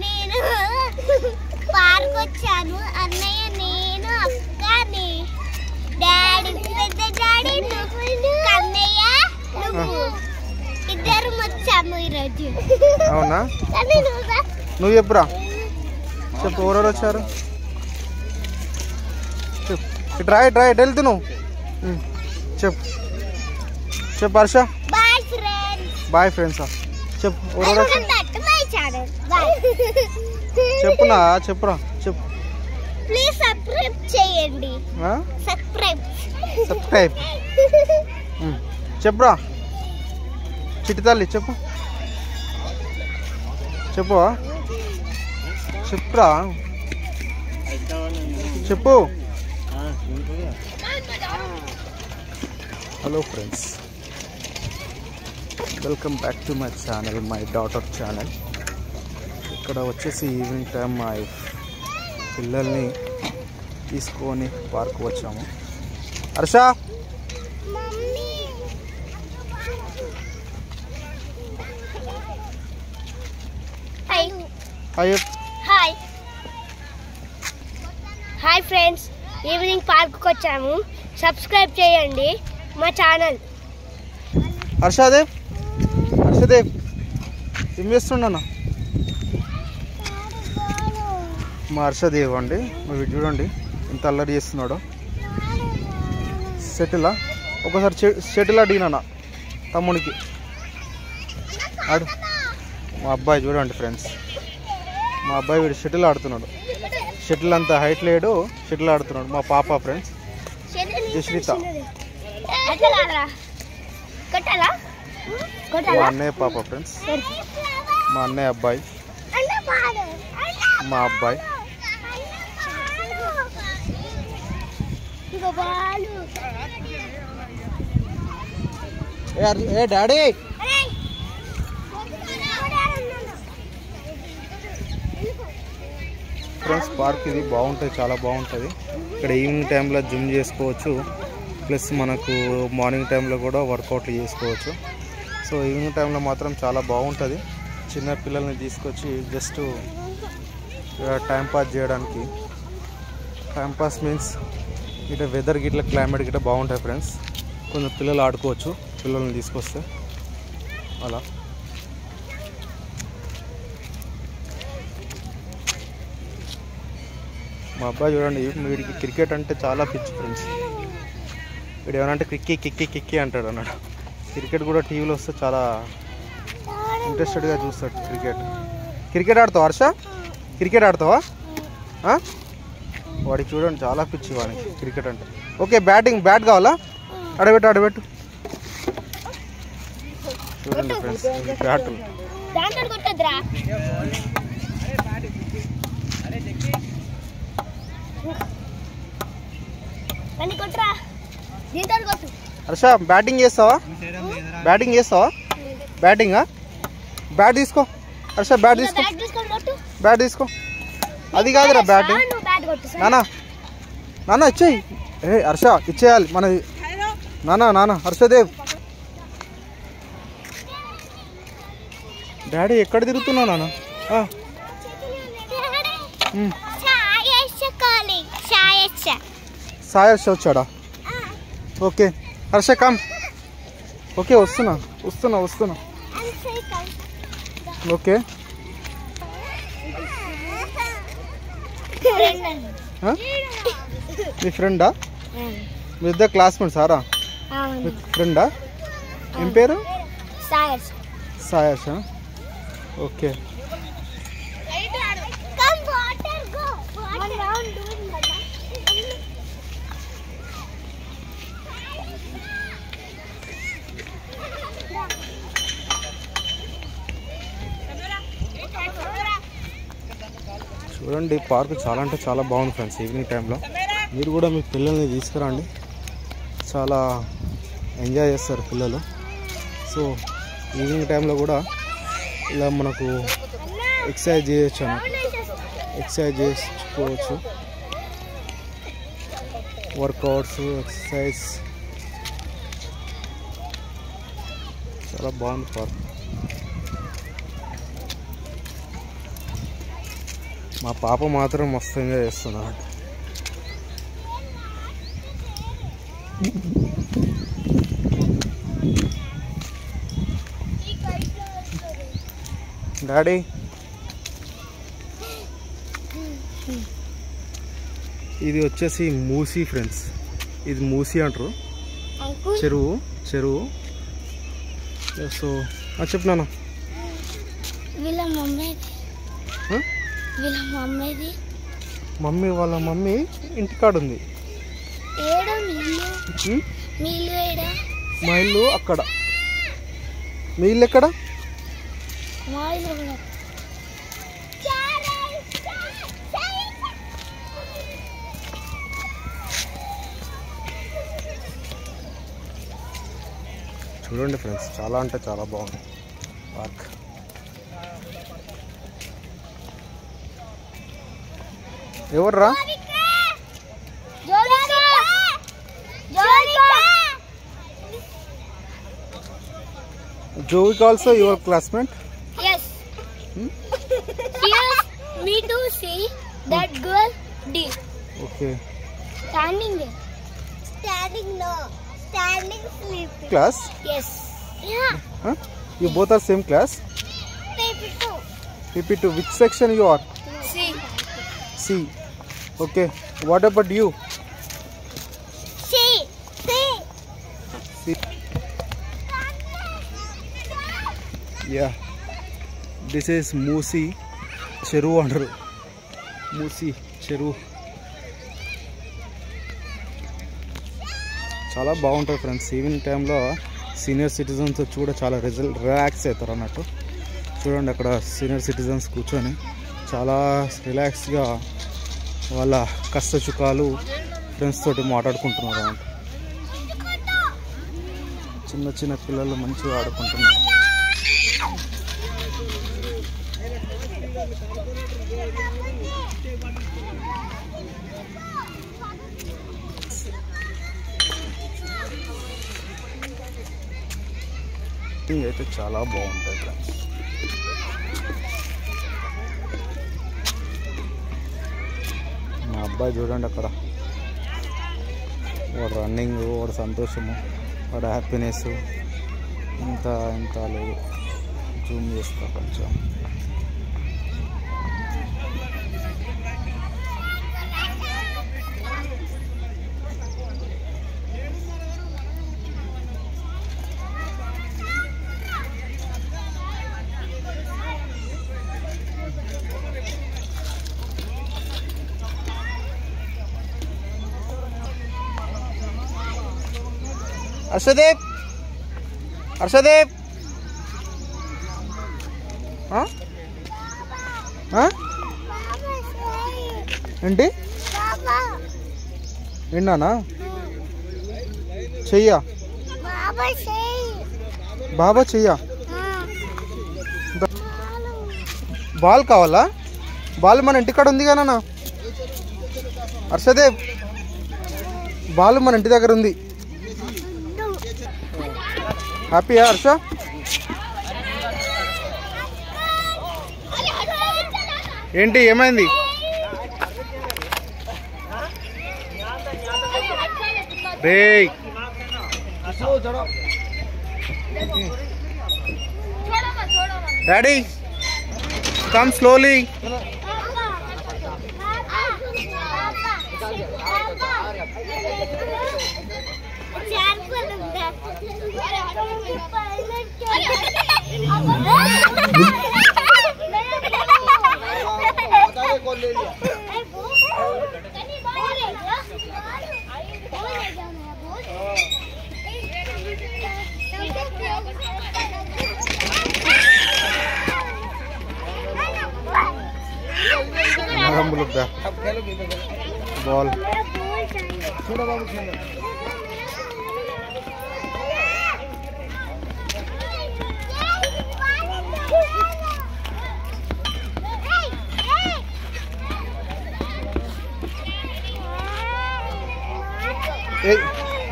నేను పార్క్ వచ్చాను. అన్నయ్య, నేను, అక్కని, డాడీ, పెద్ద డాడీ, కన్నయ్య, నువ్వు ఇద్దరు వచ్చాము ఈరోజు. అవునా? నువ్వు చెప్పురా, చెప్పు ఎవరెవరు వచ్చారు చెప్పు. ఇటు రా, ఇటు రా, ఇటు వెళ్తు నువ్వు చెప్పు. చెప్పు హర్ష. బాయ్ ఫ్రెండ్సా? చెప్పు ఎవరెవరు వచ్చారు చెప్పునా, చెప్పురా చెప్పు. ప్లీజ్ సబ్స్క్రైబ్ చేయండి. సబ్స్క్రైబ్ చెప్పురా. చిట్టి తల్లి చెప్పు, చెప్పు చెప్పురా, చెప్పు. Hello friends, welcome back to my channel, my daughter channel. ఇక్కడ వచ్చేసి ఈవినింగ్ టైం మా పిల్లల్ని తీసుకొని పార్క్ వచ్చాము. Harsha hi hi friends, evening పార్క్కి వచ్చాము. సబ్స్క్రైబ్ చేయండి మా ఛానల్. హర్షదేవ్, హర్షదేవ్ ఏం చేస్తుండన్నా? మా హర్షదేవ్ అండి, మీరు చూడండి ఎంత అల్లరి చేస్తున్నాడో. షటిలా ఒకసారి షటిల్ అడిగినా తమ్మునికి ఆడు. మా అబ్బాయి చూడండి ఫ్రెండ్స్, మా అబ్బాయి వీడు షటిల్ ఆడుతున్నాడు. షటిల్ అంత హైట్ లేడు, షటిల్ ఆడుతున్నాడు. మా పాప ఫ్రెండ్స్ జశ్రిత, మా అన్నయ్య పాప ఫ్రెండ్స్, మా అన్నయ్య అబ్బాయి, మా అబ్బాయి. ఏ డాడీ, ఫ్రెండ్స్ పార్క్ ఇది బాగుంటుంది, చాలా బాగుంటుంది. ఇక్కడ ఈవినింగ్ టైంలో జిమ్ చేసుకోవచ్చు, ప్లస్ మనకు మార్నింగ్ టైంలో కూడా వర్కౌట్లు చేసుకోవచ్చు. సో ఈవినింగ్ టైంలో మాత్రం చాలా బాగుంటుంది. చిన్న పిల్లల్ని తీసుకొచ్చి జస్ట్ టైంపాస్ చేయడానికి. టైంపాస్ మీన్స్ ఇట్లా వెదర్ గిట్లా క్లైమేట్ గిట్లా బాగుంటాయి ఫ్రెండ్స్. కొంచెం పిల్లలు ఆడుకోవచ్చు పిల్లల్ని తీసుకొస్తే అలా. మా అబ్బాయి చూడండి, వీడికి క్రికెట్ అంటే చాలా పిచ్చి ఫ్రెండ్స్. వీడు ఏమనంటే కిక్కి కిక్కి కిక్కి అంటాడు అన్నాడు. క్రికెట్ కూడా టీవీలో వస్తే చాలా ఇంట్రెస్టెడ్గా చూస్తాడు క్రికెట్. క్రికెట్ ఆడతావా హర్ష? క్రికెట్ ఆడతావా? వాడికి చూడండి చాలా పిచ్చి వాడికి క్రికెట్ అంటే. ఓకే, బ్యాట్ కావాలా? ఆడబెట్టు. చూడండి ఫ్రెండ్స్, బ్యాట్ హర్ష బ్యాటింగ్ చేస్తావా? బ్యాటింగా? బ్యాట్ తీసుకో హర్ష, బ్యాట్ తీసుకో. అది కాదురా బ్యాటింగ్. నాన్న ఇచ్చేయి. హర్ష ఇచ్చేయాలి మనది. నాన్న హర్షదేవ్, డాడీ ఎక్కడ తిరుగుతున్నావు నాన్న? సాయర్ష వచ్చాడా? Okay Harsha come. ఓకే వస్తున్నా. ఓకే మీ ఫ్రెండా? మీ ఇద్దరు క్లాస్మేట్ సారా? మీ ఫ్రెండా? ఏం పేరు? సాయర్ష. ఓకే చూడండి, పార్క్ చాలా అంటే చాలా బాగుంది ఫ్రెండ్స్. ఈవినింగ్ టైంలో మీరు కూడా మీ పిల్లల్ని తీసుకురండి, చాలా ఎంజాయ్ చేస్తారు పిల్లలు. సో ఈవినింగ్ టైంలో కూడా ఇలా మనకు ఎక్సర్సైజ్ చేయొచ్చు ఎక్సర్సైజ్ చేసుకోవచ్చు. వర్కౌట్స్, ఎక్సర్సైజ్ చాలా బాగుంది పార్క్. మా పాప మాత్రం మస్తు ఎంజాయ్ చేస్తున్నారు. డాడీ ఇది వచ్చేసి మూసీ ఫ్రెండ్స్, ఇది మూసీ అంటారు, చెరువు. సో చెప్పు నాన్న. మమ్మీ వాళ్ళ మమ్మీ ఇంటికాడ ఉంది. మా ఇల్లు అక్కడ. మీ ఇల్లు ఎక్కడ? చూడండి ఫ్రెండ్స్, చాలా అంటే చాలా బాగుంది పార్క్. ఎవర్రా? Jovik also your classmate? Yes. Yes, me too. See that girl did. Okay. Standing there. Standing no. Standing sleeping. Class? Yes. Yeah. Huh? You both are same class? PP2. PP2. Which section you are? C. C. Okay. What about you? C. C. C. Yeah. This is Moosi చెరువు అంటారు. మూసీ చెరువు చాలా బాగుంటుంది friends. Evening టైంలో senior citizens వచ్చి కూడా చాలా relax అవుతారు అన్నట్టు. చూడండి అక్కడ సీనియర్ సిటిజన్స్ కూర్చొని చాలా రిలాక్స్గా వాళ్ళ కష్ట సుఖాలు ఫ్రెండ్స్ తోటి మాట్లాడుకుంటున్నారు అన్నట్టు. చిన్న చిన్న పిల్లలు మంచిగా ఆడుకుంటున్నారు. అయితే చాలా బాగుంటుంది ఫ్రెండ్స్. మా అబ్బాయి చూడండి అక్కడ, వాడు రన్నింగ్, వాడు సంతోషము, వాడు హ్యాపీనెస్ ఇంత లేదు. జూమ్ చేస్తా కొంచెం. హర్షదీప్, హర్షదీప్ ఏంటి విన్నానా? చెయ్యా బాబా, చెయ్యా. బాల్ కావాలా? బాల్ మన ఇంటికాడ ఉంది కదా హర్షదీప్, బాల్ మన ఇంటి దగ్గర ఉంది. హ్యాపీయా హర్ష? ఏంటి, ఏమైంది? రేయ్ డాడీ, కమ్ స్లోలీ. బాల్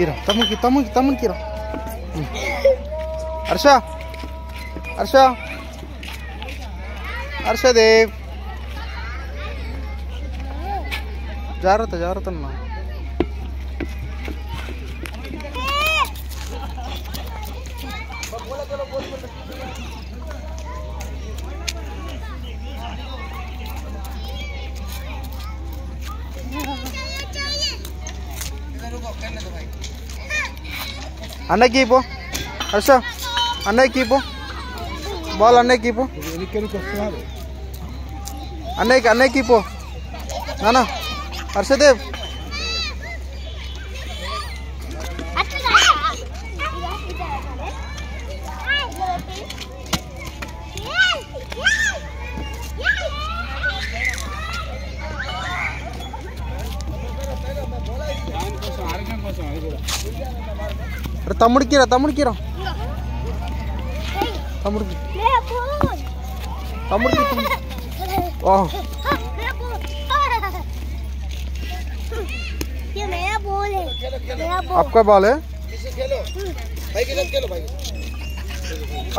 ఇరా, తమ్మునికి రా. హర్ష, హర్షదేవ్ జాగ్రత్త జాగ్రత్త అన్న. అన్నకి పో హర్ష, అన్నయ్యకి పో బాల్, అన్నయ్యకి పో, అన్నయ్యకి పో నానా. హర్షదేవ్ తమ్ముడికి రా, తమ్ముడికి రా, తమ్ముడికి ఓహ్ आपका बॉल है,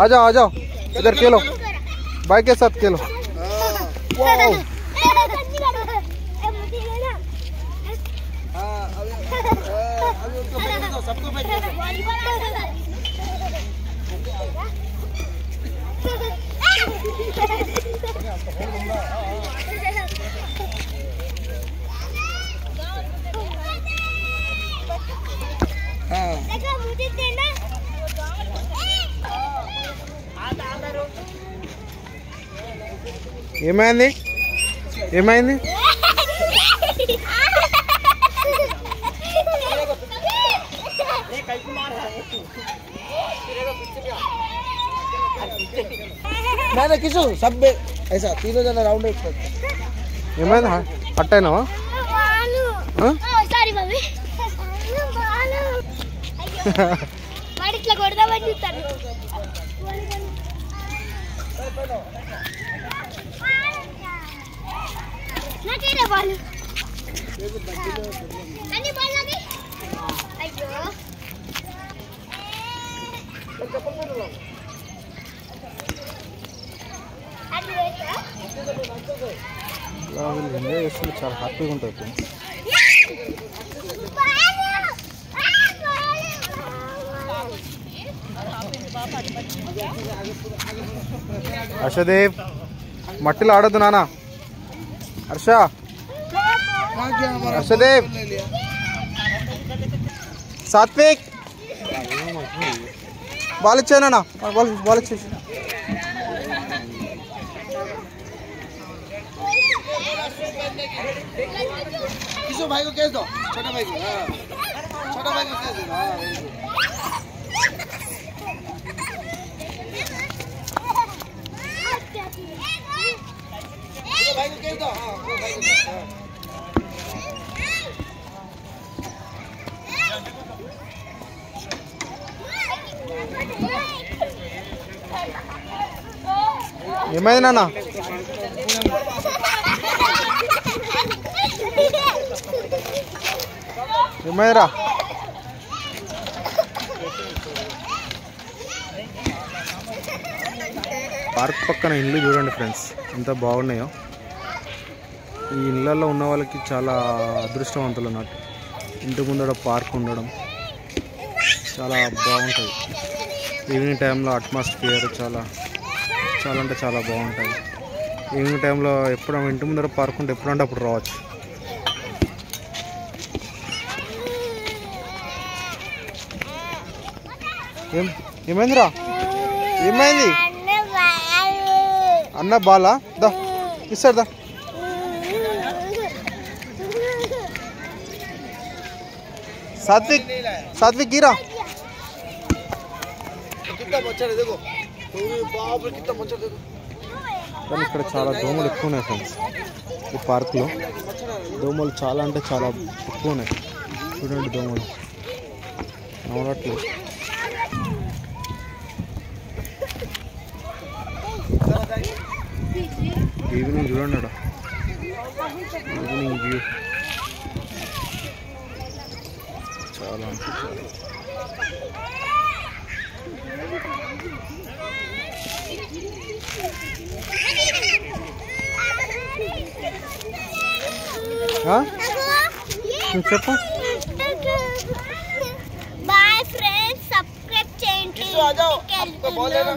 आ जाओ आ जाओ, इधर खेलो, भाई के साथ खेलो. ఏమైంది ఏమైంది? मैंने किसो सब में ऐसा तीनों जना राउंड ఏమైంది? అట్టయినావా? సారీ మమ్మీ, వాడి ఇట్లా కొడదామని చూస్తాను. నాకేనా బాల్? అన్ని బాల్ నాకే. అయ్యో ఎంజాయ్ చేస్తే చాలా హ్యాపీగా ఉంటుంది ఫ్రెండ్స్. హర్షదేవ్ మట్టిలో ఆడొద్దు నాన్న. హర్ష, హర్షదేవ్, సాత్విక్ బాల్ ఇచ్చానా? బాల్ ఇచ్చేసి किसो भाई को कैच दो, छोटा भाई को. हाँ छोटा भाई को कैच दो. हाँ भाई को कैच दो. हाँ भाई को. ఏమైంది నాన్న? ఏమైందిరా? పార్క్ పక్కన ఇల్లు చూడండి ఫ్రెండ్స్, ఎంత బాగున్నాయో. ఈ ఇళ్ళల్లో ఉన్న వాళ్ళకి చాలా అదృష్టవంతులు అన్నట్టు. ఇంటి ముందర పార్క్ ఉండడం చాలా బాగుంటుంది. ఈవినింగ్ టైంలో అట్మాస్ఫియర్ చాలా చాలా అంటే చాలా బాగుంటుంది. ఈవినింగ్ టైంలో ఎప్పుడు ఇంటి ముందర పార్క్ ఉంటే ఎప్పుడంటే అప్పుడు రావచ్చు. ఏమైందిరా? ఏమైంది? అన్న బాలా దా ఇస్తాడు దా. సాత్విక్, సాత్విక్ గిరా. కానీ ఇక్కడ చాలా దోమలు ఎక్కువ ఉన్నాయి ఫ్రెండ్స్. ఈ పార్క్లో దోమలు చాలా అంటే చాలా ఎక్కువ ఉన్నాయి. చూడండి దోమలు నవలట్లు. ఈవినింగ్ చూడండి అక్కడ ఈవినింగ్ వ్యూ చాలా అంటే చాలా చెప్పు. బాయ్ ఫ్రెండ్స్, సబ్స్క్రైబ్ చేయండి. किसो आ जाओ, आपको बोल देना.